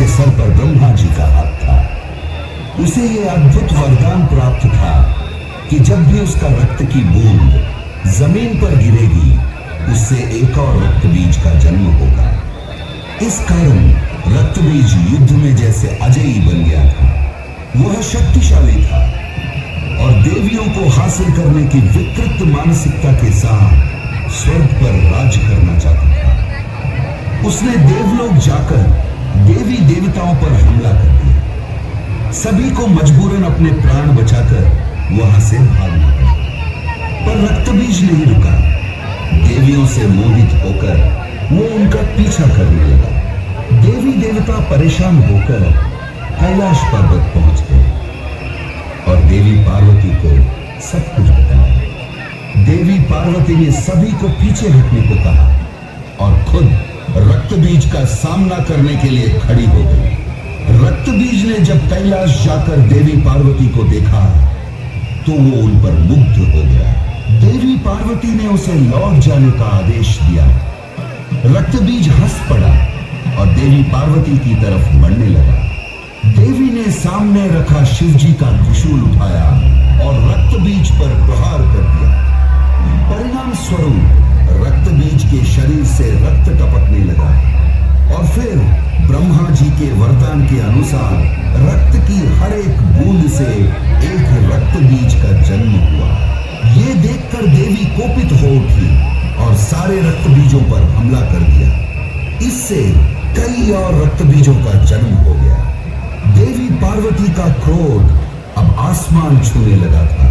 जिसके सर पर ब्रह्मा जी का हाथ था। उसे यह अद्भुत वरदान प्राप्त था कि जब भी उसका रक्त की बूंद जमीन पर गिरेगी उससे एक और रक्त बीज का जन्म होगा। इस कारण रक्त बीज युद्ध में जैसे अजयी बन गया था। वह शक्तिशाली था और देवियों को हासिल करने की विकृत मानसिकता के साथ स्वर्ग पर राज करना चाहता था। उसने देवलोक जाकर देवी देवताओं पर हमला कर दिया। सभी को मजबूरन अपने प्राण बचाकर वहां से भागना पड़ा, पर रक्तबीज नहीं रुका। देवियों से मोहित होकर वो उनका पीछा करने लगा। देवी देवता परेशान होकर कैलाश पर्वत पहुंच गए और देवी पार्वती को सब कुछ बताया। देवी पार्वती ने सभी को पीछे हटने को कहा और खुद रक्तबीज का सामना करने के लिए खड़ी हो गई। रक्तबीज ने जब कैलाश जाकर देवी पार्वती को देखा तो वो उन पर मुग्ध हो गया। देवी पार्वती ने उसे लौट जाने का आदेश दिया। रक्तबीज हंस पड़ा और देवी पार्वती की तरफ बढ़ने लगा। देवी ने सामने रखा शिवजी का त्रिशूल उठाया और रक्तबीज पर प्रहार कर दिया। परिणाम स्वरूप रक्तबीज के शरीर से रक्त टपकने लगा और फिर ब्रह्मा जी के वरदान के अनुसार रक्त की हर एक बूंद से एक रक्तबीज का जन्म हुआ। ये देखकर देवी कोपित हो उठी और सारे रक्तबीजों पर हमला कर दिया। इससे कई और रक्तबीजों का जन्म हो गया। देवी पार्वती का क्रोध अब आसमान छूने लगा था।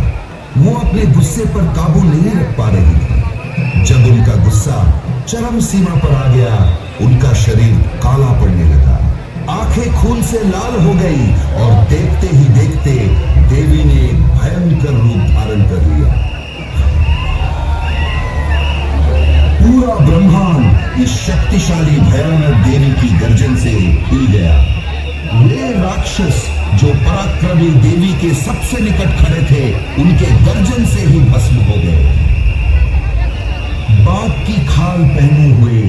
वो अपने गुस्से पर काबू नहीं रख पा रही थी। जब उनका गुस्सा चरम सीमा पर आ गया, उनका शरीर काला पड़ने लगा, आंखें खून से लाल हो गई और देखते ही देखते देवी ने एक भयंकर रूप धारण कर लिया। पूरा ब्रह्मांड इस शक्तिशाली भयानक देवी की गर्जन से हिल गया। वे राक्षस जो पराक्रमी देवी के सबसे निकट खड़े थे, उनके गर्जन से ही भस्म हो गए। बाघ की खाल पहने हुए,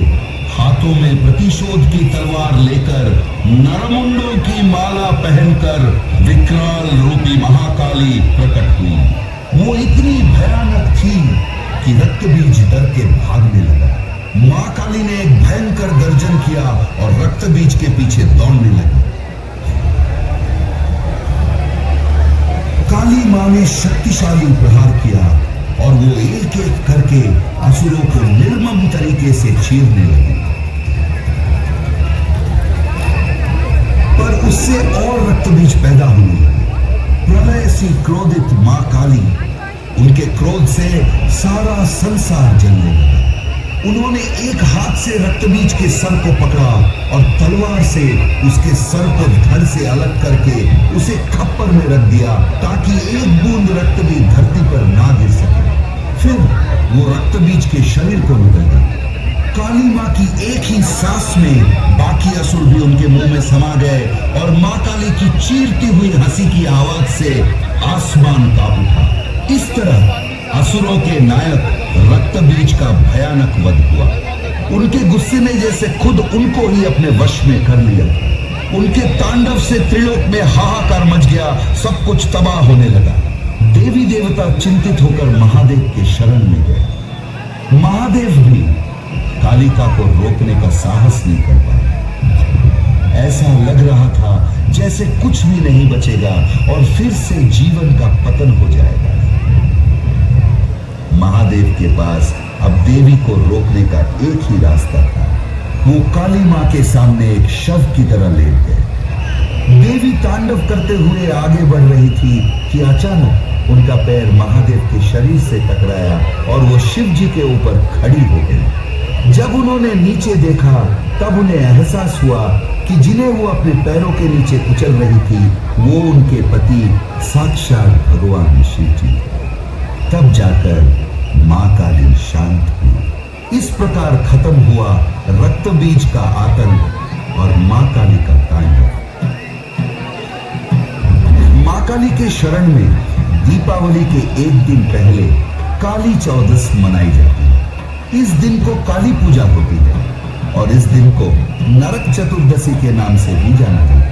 हाथों में प्रतिशोध की तलवार लेकर, नरमुंडों की माला पहनकर विकराल रूपी महाकाली प्रकट हुई। वो इतनी भयानक थी कि रक्तबीज डर के भागने लगा। मां काली ने एक भयंकर गर्जन किया और रक्तबीज के पीछे दौड़ने लगी। काली मां ने शक्तिशाली प्रहार किया और वो एक एक करके असुरों को निर्मम तरीके से चीरने लगी। पर उससे और रक्तबीज पैदा होने लगे। प्रलय सी क्रोधित मां काली, उनके क्रोध से सारा संसार जलने लगा। उन्होंने एक हाथ से रक्तबीज के सर को पकड़ा और तलवार से उसके सर को धड़ से अलग करके उसे खप्पर में रख दिया ताकि एक बूंद रक्त भी धरती पर ना गिर सके। फिर वो रक्तबीज के शरीर को निकल गई। काली मां की एक ही सांस में बाकी असुर भी उनके मुंह में समा गए और मां काली की चीरती हुई हंसी की आवाज से आसमान कांप उठा। इस तरह असुरों के नायक रक्तबीज का भयानक वध हुआ। उनके गुस्से ने जैसे खुद उनको ही अपने वश में कर लिया। उनके तांडव से त्रिलोक में हाहाकार मच गया, सब कुछ तबाह होने लगा। देवी देवता चिंतित होकर महादेव के शरण में गए। महादेव भी कालिका को रोकने का साहस नहीं कर पाए। ऐसा लग रहा था जैसे कुछ भी नहीं बचेगा और फिर से जीवन का पतन हो जाएगा। महादेव के पास अब देवी को रोकने का एक ही रास्ता था। वो काली मां के सामने एक शव की तरह लेट गए। देवी तांडव करते हुए आगे बढ़ रही थी कि अचानक उनका पैर महादेव के शरीर से टकराया और वो शिव जी के ऊपर खड़ी हो गई। जब उन्होंने नीचे देखा तब उन्हें एहसास हुआ कि जिन्हें वो अपने पैरों के नीचे कुचल रही थी वो उनके पति साक्षात भगवान शिव जी। तब जाकर मां काली शांत हुई। इस प्रकार खत्म हुआ रक्तबीज का आतंक और मां काली का तांडव। मां काली के शरण में दीपावली के एक दिन पहले काली चौदस मनाई जाती है। इस दिन को काली पूजा होती है। और इस दिन को नरक चतुर्दशी के नाम से भी जाना जाता है।